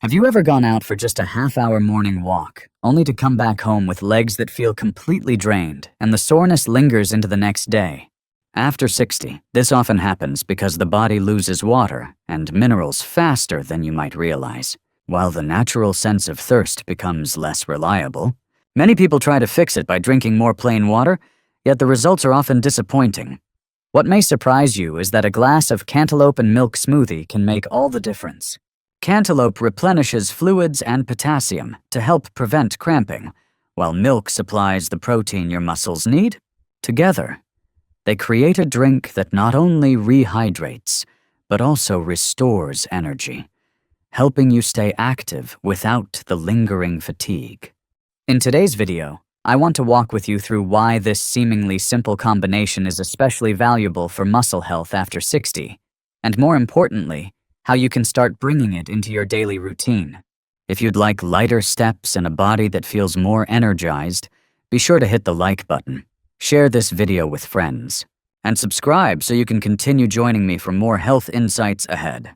Have you ever gone out for just a half-hour morning walk, only to come back home with legs that feel completely drained and the soreness lingers into the next day? After 60, this often happens because the body loses water and minerals faster than you might realize, while the natural sense of thirst becomes less reliable. Many people try to fix it by drinking more plain water, yet the results are often disappointing. What may surprise you is that a glass of cantaloupe and milk smoothie can make all the difference. Cantaloupe replenishes fluids and potassium to help prevent cramping, while milk supplies the protein your muscles need. Together, they create a drink that not only rehydrates, but also restores energy, helping you stay active without the lingering fatigue. In today's video, I want to walk with you through why this seemingly simple combination is especially valuable for muscle health after 60, and more importantly, how you can start bringing it into your daily routine. If you'd like lighter steps and a body that feels more energized, be sure to hit the like button, share this video with friends, and subscribe so you can continue joining me for more health insights ahead.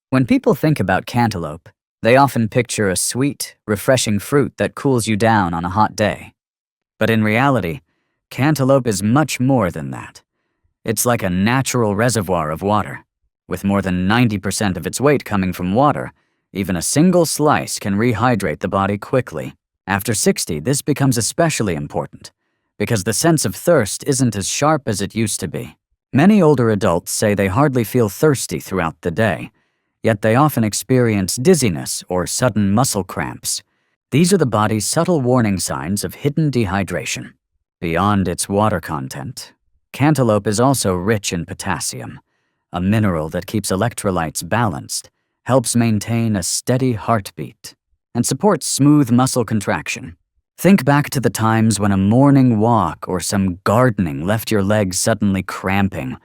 When people think about cantaloupe, they often picture a sweet, refreshing fruit that cools you down on a hot day. But in reality, cantaloupe is much more than that. It's like a natural reservoir of water. With more than 90% of its weight coming from water, even a single slice can rehydrate the body quickly. After 60, this becomes especially important, because the sense of thirst isn't as sharp as it used to be. Many older adults say they hardly feel thirsty throughout the day, yet they often experience dizziness or sudden muscle cramps. These are the body's subtle warning signs of hidden dehydration. Beyond its water content, cantaloupe is also rich in potassium, a mineral that keeps electrolytes balanced, helps maintain a steady heartbeat, and supports smooth muscle contraction. Think back to the times when a morning walk or some gardening left your legs suddenly cramping,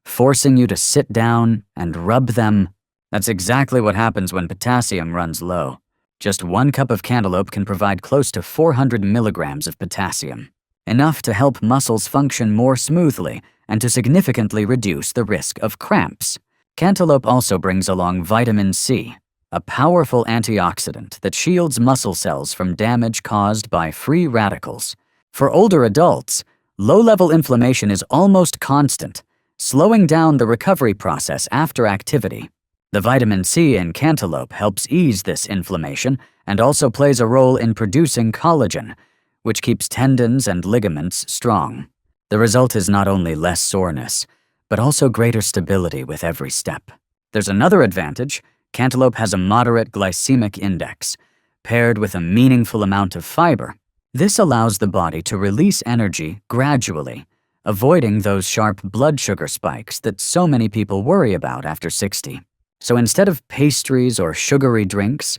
forcing you to sit down and rub them. That's exactly what happens when potassium runs low. Just 1 cup of cantaloupe can provide close to 400 milligrams of potassium, enough to help muscles function more smoothly and to significantly reduce the risk of cramps. Cantaloupe also brings along vitamin C, a powerful antioxidant that shields muscle cells from damage caused by free radicals. For older adults, low-level inflammation is almost constant, slowing down the recovery process after activity. The vitamin C in cantaloupe helps ease this inflammation and also plays a role in producing collagen, which keeps tendons and ligaments strong. The result is not only less soreness, but also greater stability with every step. There's another advantage. Cantaloupe has a moderate glycemic index, paired with a meaningful amount of fiber. This allows the body to release energy gradually, avoiding those sharp blood sugar spikes that so many people worry about after 60. So instead of pastries or sugary drinks,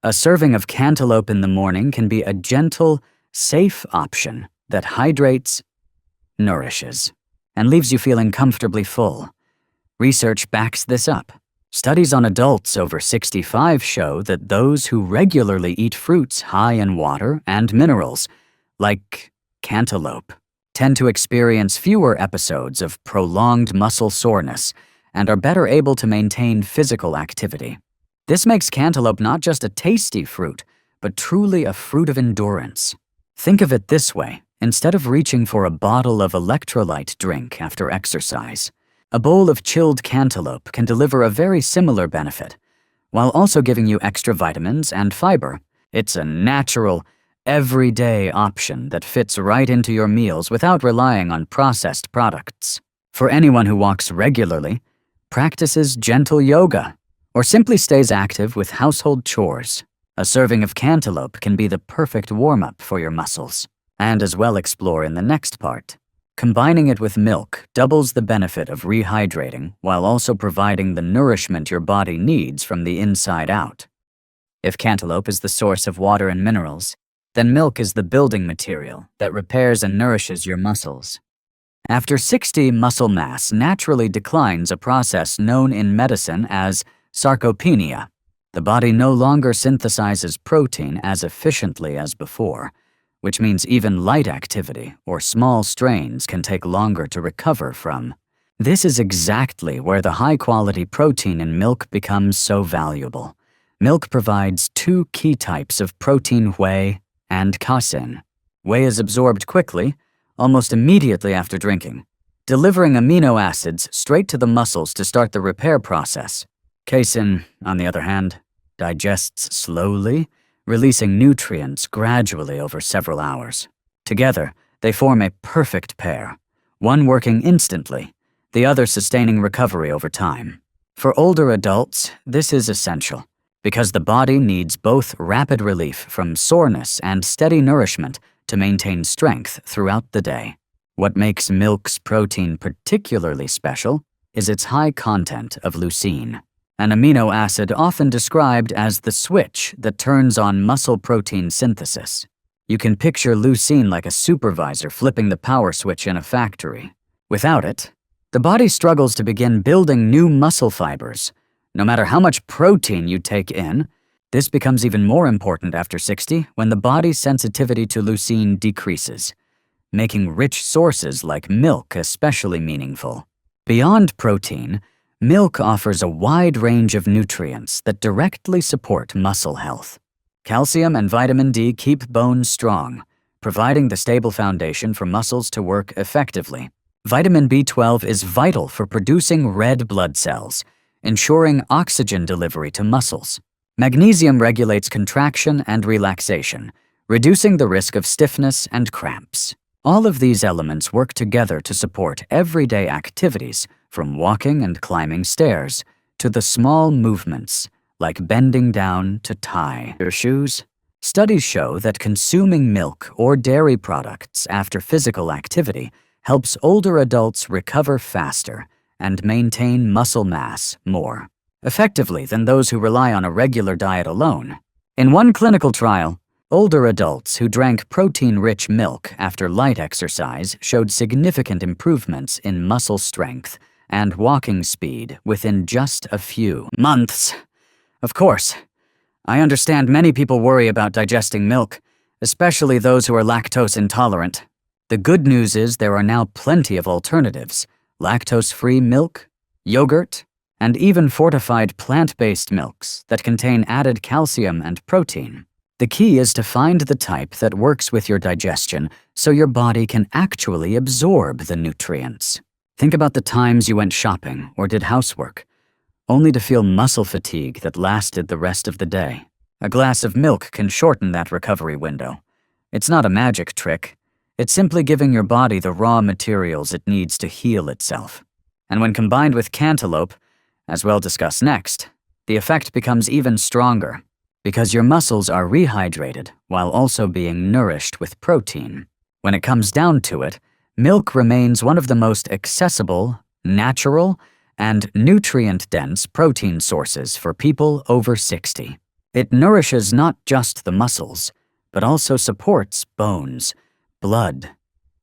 a serving of cantaloupe in the morning can be a gentle, safe option that hydrates, nourishes, and leaves you feeling comfortably full. Research backs this up. Studies on adults over 65 show that those who regularly eat fruits high in water and minerals, like cantaloupe, tend to experience fewer episodes of prolonged muscle soreness and are better able to maintain physical activity. This makes cantaloupe not just a tasty fruit, but truly a fruit of endurance. Think of it this way. Instead of reaching for a bottle of electrolyte drink after exercise, a bowl of chilled cantaloupe can deliver a very similar benefit, while also giving you extra vitamins and fiber. It's a natural, everyday option that fits right into your meals without relying on processed products. For anyone who walks regularly, practices gentle yoga, or simply stays active with household chores, a serving of cantaloupe can be the perfect warm-up for your muscles. And as we'll explore in the next part, combining it with milk doubles the benefit of rehydrating while also providing the nourishment your body needs from the inside out. If cantaloupe is the source of water and minerals, then milk is the building material that repairs and nourishes your muscles. After 60, muscle mass naturally declines, a process known in medicine as sarcopenia. The body no longer synthesizes protein as efficiently as before, which means even light activity or small strains can take longer to recover from. This is exactly where the high-quality protein in milk becomes so valuable, Milk provides two key types of protein: whey and casein. Whey is absorbed quickly, almost immediately after drinking, delivering amino acids straight to the muscles to start the repair process. Casein, on the other hand, digests slowly, releasing nutrients gradually over several hours. Together, they form a perfect pair, one working instantly, the other sustaining recovery over time. For older adults, this is essential, because the body needs both rapid relief from soreness and steady nourishment to maintain strength throughout the day. What makes milk's protein particularly special is its high content of leucine, an amino acid often described as the switch that turns on muscle protein synthesis. You can picture leucine like a supervisor flipping the power switch in a factory. Without it, the body struggles to begin building new muscle fibers. No matter how much protein you take in, this becomes even more important after 60 when the body's sensitivity to leucine decreases, making rich sources like milk especially meaningful. Beyond protein, milk offers a wide range of nutrients that directly support muscle health. Calcium and vitamin D keep bones strong, providing the stable foundation for muscles to work effectively. Vitamin B12 is vital for producing red blood cells, ensuring oxygen delivery to muscles. Magnesium regulates contraction and relaxation, reducing the risk of stiffness and cramps. All of these elements work together to support everyday activities, from walking and climbing stairs to the small movements like bending down to tie your shoes. Studies show that consuming milk or dairy products after physical activity helps older adults recover faster and maintain muscle mass more effectively than those who rely on a regular diet alone. In one clinical trial, older adults who drank protein-rich milk after light exercise showed significant improvements in muscle strength and walking speed within just a few months. Of course, I understand many people worry about digesting milk, especially those who are lactose intolerant. The good news is there are now plenty of alternatives: lactose-free milk, yogurt, and even fortified plant-based milks that contain added calcium and protein. The key is to find the type that works with your digestion so your body can actually absorb the nutrients. Think about the times you went shopping or did housework, only to feel muscle fatigue that lasted the rest of the day. A glass of milk can shorten that recovery window. It's not a magic trick. It's simply giving your body the raw materials it needs to heal itself. And when combined with Cantaloupe, as we'll discuss next, the effect becomes even stronger, because your muscles are rehydrated while also being nourished with protein. When it comes down to it, milk remains one of the most accessible, natural, and nutrient-dense protein sources for people over 60. It nourishes not just the muscles, but also supports bones, blood,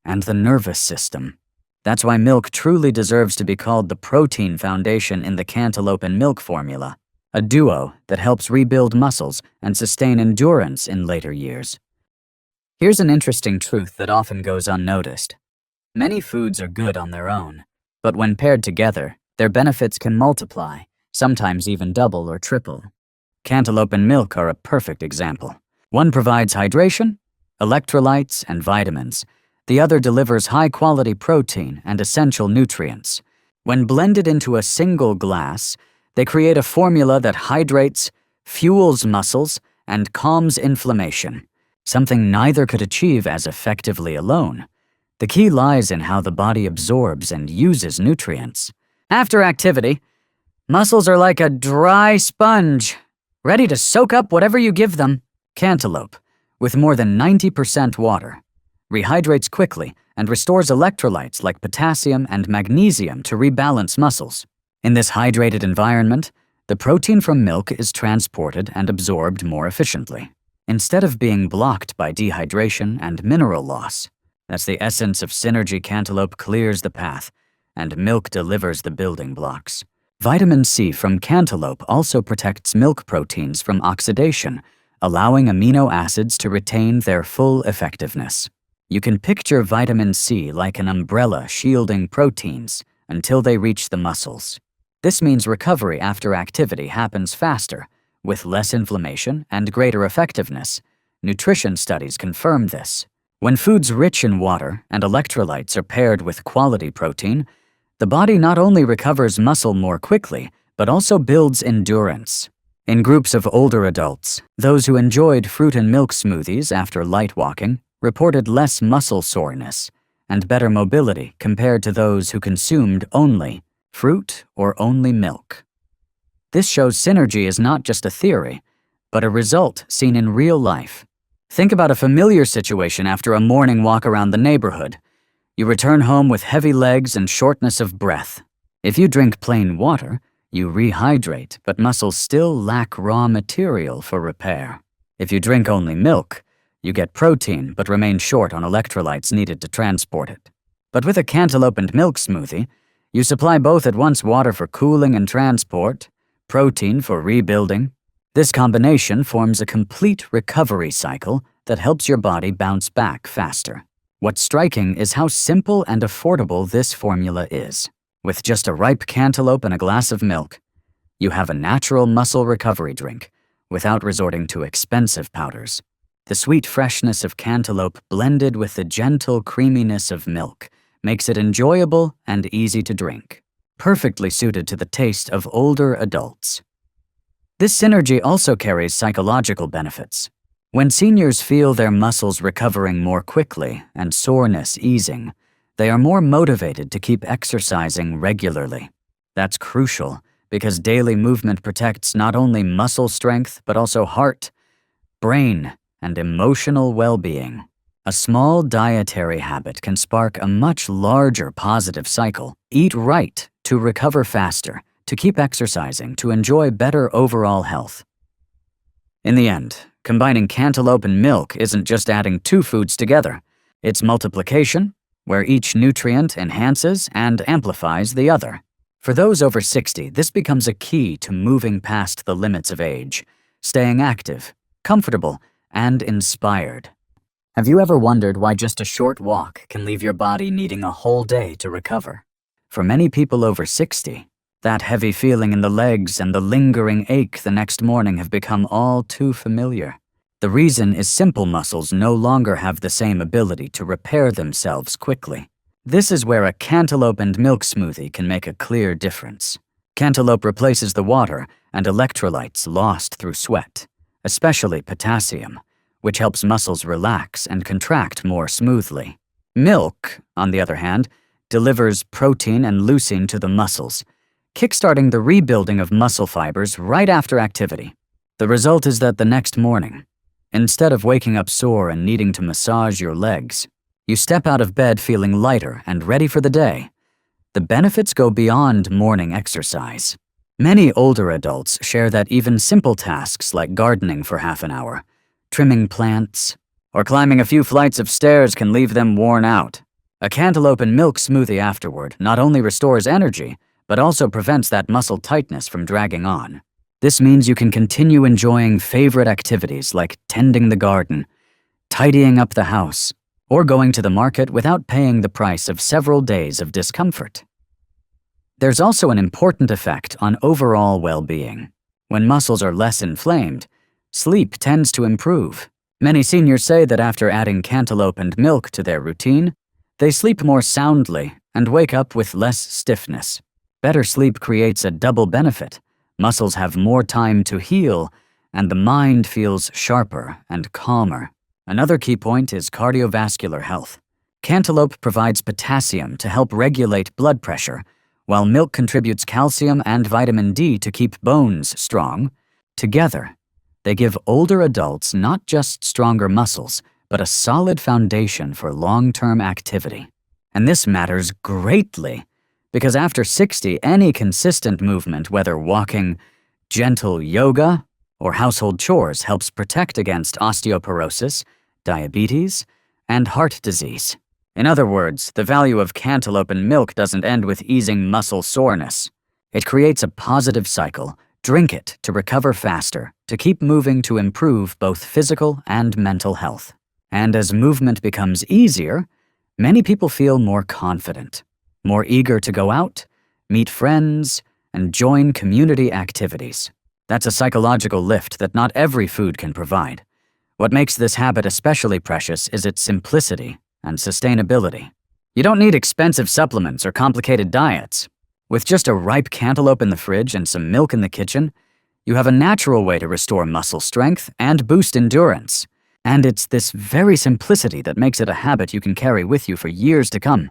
and the nervous system. That's why milk truly deserves to be called the protein foundation in the Cantaloupe and milk formula, a duo that helps rebuild muscles and sustain endurance in later years. Here's an interesting truth that often goes unnoticed. Many foods are good on their own, but when paired together, their benefits can multiply, sometimes even double or triple. Cantaloupe and milk are a perfect example. One provides hydration, electrolytes, and vitamins. The other delivers high-quality protein and essential nutrients. When blended into a single glass, they create a formula that hydrates, fuels muscles, and calms inflammation, something neither could achieve as effectively alone. The key lies in how the body absorbs and uses nutrients. After activity, muscles are like a dry sponge, ready to soak up whatever you give them. Cantaloupe, with more than 90% water, rehydrates quickly and restores electrolytes like potassium and magnesium to rebalance muscles. In this hydrated environment, the protein from milk is transported and absorbed more efficiently, instead of being blocked by dehydration and mineral loss. That's the essence of synergy. Cantaloupe clears the path, and milk delivers the building blocks. Vitamin C from cantaloupe also protects milk proteins from oxidation, allowing amino acids to retain their full effectiveness. You can picture vitamin C like an umbrella shielding proteins until they reach the muscles. This means recovery after activity happens faster with less inflammation and greater effectiveness. Nutrition studies confirm this. When foods rich in water and electrolytes are paired with quality protein, the body not only recovers muscle more quickly, but also builds endurance. In groups of older adults, those who enjoyed fruit and milk smoothies after light walking reported less muscle soreness and better mobility compared to those who consumed only fruit or only milk. This shows synergy is not just a theory, but a result seen in real life. Think about a familiar situation after a morning walk around the neighborhood. You return home with heavy legs and shortness of breath. If you drink plain water, you rehydrate, but muscles still lack raw material for repair. If you drink only milk, you get protein but remain short on electrolytes needed to transport it. But with a cantaloupe and milk smoothie, you supply both at once water for cooling and transport, protein for rebuilding. This combination forms a complete recovery cycle that helps your body bounce back faster. What's striking is how simple and affordable this formula is. With just a ripe cantaloupe and a glass of milk, you have a natural muscle recovery drink without resorting to expensive powders. The sweet freshness of cantaloupe blended with the gentle creaminess of milk makes it enjoyable and easy to drink, perfectly suited to the taste of older adults. This synergy also carries psychological benefits. When seniors feel their muscles recovering more quickly and soreness easing, they are more motivated to keep exercising regularly. That's crucial because daily movement protects not only muscle strength but also heart, brain, and emotional well-being. A small dietary habit can spark a much larger positive cycle. Eat right to recover faster, to keep exercising, to enjoy better overall health. In the end, combining cantaloupe and milk isn't just adding two foods together. It's multiplication, where each nutrient enhances and amplifies the other. For those over 60, this becomes a key to moving past the limits of age, staying active, comfortable, and inspired. Have you ever wondered why just a short walk can leave your body needing a whole day to recover? For many people over 60, that heavy feeling in the legs and the lingering ache the next morning have become all too familiar. The reason is simple muscles no longer have the same ability to repair themselves quickly. This is where a cantaloupe and milk smoothie can make a clear difference. Cantaloupe replaces the water and electrolytes lost through sweat, especially potassium, which helps muscles relax and contract more smoothly. Milk, on the other hand, delivers protein and leucine to the muscles, kickstarting the rebuilding of muscle fibers right after activity. The result is that the next morning, instead of waking up sore and needing to massage your legs, you step out of bed feeling lighter and ready for the day. The benefits go beyond morning exercise. Many older adults share that even simple tasks like gardening for half an hour, trimming plants, or climbing a few flights of stairs can leave them worn out. A cantaloupe and milk smoothie afterward not only restores energy, but also prevents that muscle tightness from dragging on. This means you can continue enjoying favorite activities like tending the garden, tidying up the house, or going to the market without paying the price of several days of discomfort. There's also an important effect on overall well-being. When muscles are less inflamed, sleep tends to improve. Many seniors say that after adding cantaloupe and milk to their routine, they sleep more soundly and wake up with less stiffness. Better sleep creates a double benefit. Muscles have more time to heal, and the mind feels sharper and calmer. Another key point is cardiovascular health. Cantaloupe provides potassium to help regulate blood pressure, while milk contributes calcium and vitamin D to keep bones strong. Together, they give older adults not just stronger muscles, but a solid foundation for long-term activity. And this matters greatly, because after 60, any consistent movement, whether walking, gentle yoga, or household chores, helps protect against osteoporosis, diabetes, and heart disease. In other words, the value of cantaloupe and milk doesn't end with easing muscle soreness. It creates a positive cycle. Drink it to recover faster, to keep moving to improve both physical and mental health. And as movement becomes easier, many people feel more confident, more eager to go out, meet friends, and join community activities. That's a psychological lift that not every food can provide. What makes this habit especially precious is its simplicity and sustainability. You don't need expensive supplements or complicated diets. With just a ripe cantaloupe in the fridge and some milk in the kitchen, you have a natural way to restore muscle strength and boost endurance. And it's this very simplicity that makes it a habit you can carry with you for years to come.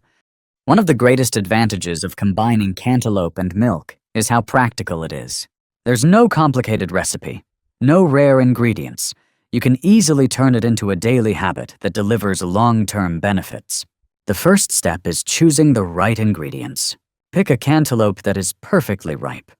One of the greatest advantages of combining cantaloupe and milk is how practical it is. There's no complicated recipe, no rare ingredients. You can easily turn it into a daily habit that delivers long-term benefits. The first step is choosing the right ingredients. Pick a cantaloupe that is perfectly ripe,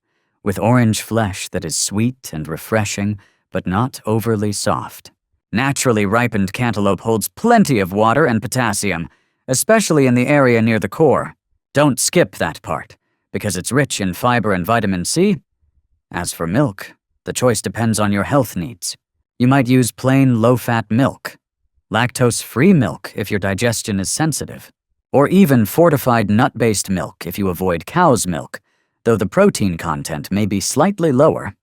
with orange flesh that is sweet and refreshing, but not overly soft. Naturally ripened cantaloupe holds plenty of water and potassium, especially in the area near the core. Don't skip that part, because it's rich in fiber and vitamin C. As for milk, the choice depends on your health needs. You might use plain low-fat milk, lactose-free milk if your digestion is sensitive, or even fortified nut-based milk if you avoid cow's milk, though the protein content may be slightly lower.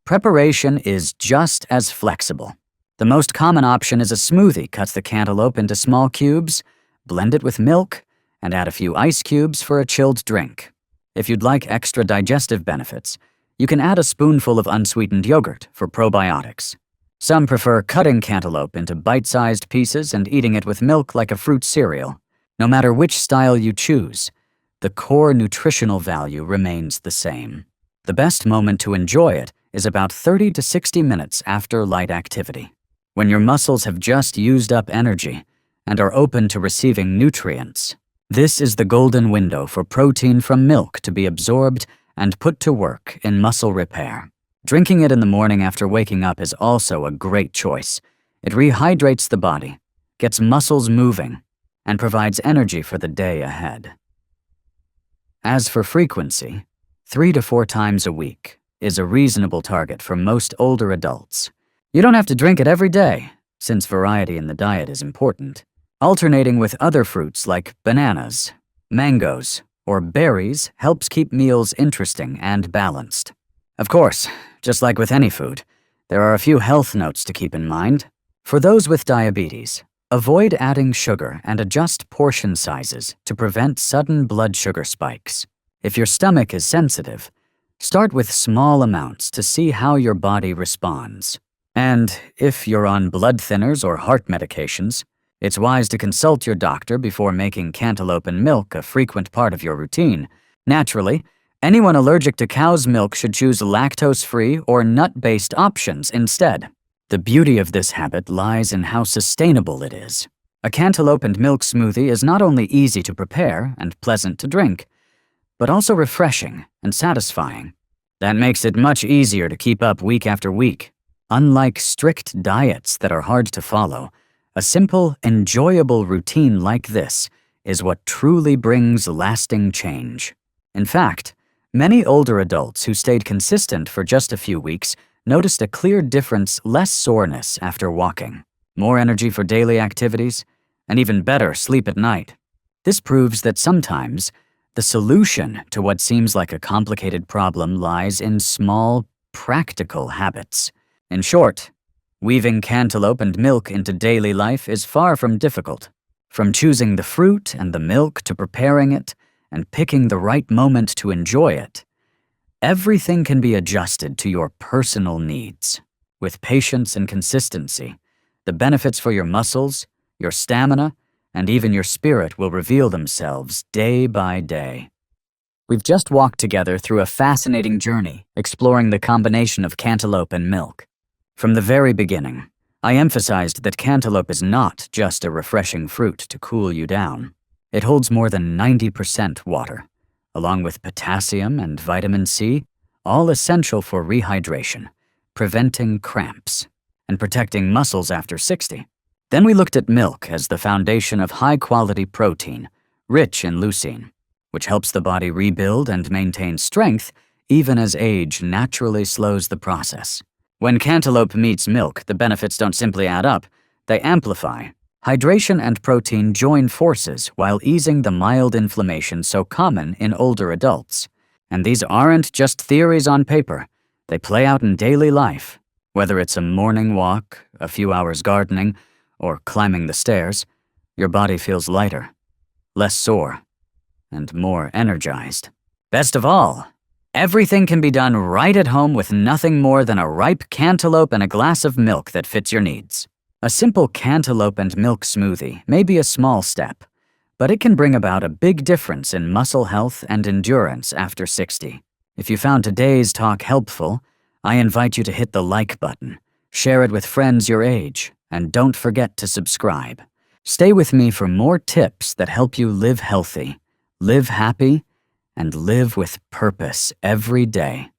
Preparation is just as flexible. The most common option is a smoothie. Cut the cantaloupe into small cubes, blend it with milk, and add a few ice cubes for a chilled drink. If you'd like extra digestive benefits, you can add a spoonful of unsweetened yogurt for probiotics. Some prefer cutting cantaloupe into bite-sized pieces and eating it with milk like a fruit cereal. No matter which style you choose, the core nutritional value remains the same. The best moment to enjoy it is about 30 to 60 minutes after light activity, when your muscles have just used up energy and are open to receiving nutrients. This is the golden window for protein from milk to be absorbed and put to work in muscle repair. Drinking it in the morning after waking up is also a great choice. It rehydrates the body, gets muscles moving, and provides energy for the day ahead. As for frequency, 3 to 4 times a week is a reasonable target for most older adults. You don't have to drink it every day, since variety in the diet is important. Alternating with other fruits like bananas, mangoes, or berries helps keep meals interesting and balanced. Of course, just like with any food, there are a few health notes to keep in mind. For those with diabetes, avoid adding sugar and adjust portion sizes to prevent sudden blood sugar spikes. If your stomach is sensitive, start with small amounts to see how your body responds. And if you're on blood thinners or heart medications, it's wise to consult your doctor before making cantaloupe and milk a frequent part of your routine. Naturally, anyone allergic to cow's milk should choose lactose-free or nut-based options instead. The beauty of this habit lies in how sustainable it is. A cantaloupe and milk smoothie is not only easy to prepare and pleasant to drink, but also refreshing and satisfying. That makes it much easier to keep up week after week. Unlike strict diets that are hard to follow, a simple, enjoyable routine like this is what truly brings lasting change. In fact, many older adults who stayed consistent for just a few weeks noticed a clear difference: less soreness after walking, more energy for daily activities, and even better sleep at night. This proves that sometimes the solution to what seems like a complicated problem lies in small, practical habits. In short, weaving cantaloupe and milk into daily life is far from difficult. From choosing the fruit and the milk to preparing it and picking the right moment to enjoy it, everything can be adjusted to your personal needs. With patience and consistency, the benefits for your muscles, your stamina, and even your spirit will reveal themselves day by day. We've just walked together through a fascinating journey exploring the combination of cantaloupe and milk. From the very beginning, I emphasized that cantaloupe is not just a refreshing fruit to cool you down. It holds more than 90% water, along with potassium and vitamin C, all essential for rehydration, preventing cramps, and protecting muscles after 60. Then we looked at milk as the foundation of high-quality protein, rich in leucine, which helps the body rebuild and maintain strength even as age naturally slows the process. When cantaloupe meets milk, the benefits don't simply add up, they amplify. Hydration and protein join forces while easing the mild inflammation so common in older adults. And these aren't just theories on paper. They play out in daily life, whether it's a morning walk, a few hours gardening, or climbing the stairs. Your body feels lighter, less sore, and more energized. Best of all, everything can be done right at home with nothing more than a ripe cantaloupe and a glass of milk that fits your needs. A simple cantaloupe and milk smoothie may be a small step, but it can bring about a big difference in muscle health and endurance after 60. If you found today's talk helpful, I invite you to hit the like button, share it with friends your age, and don't forget to subscribe. Stay with me for more tips that help you live healthy, live happy, and live with purpose every day.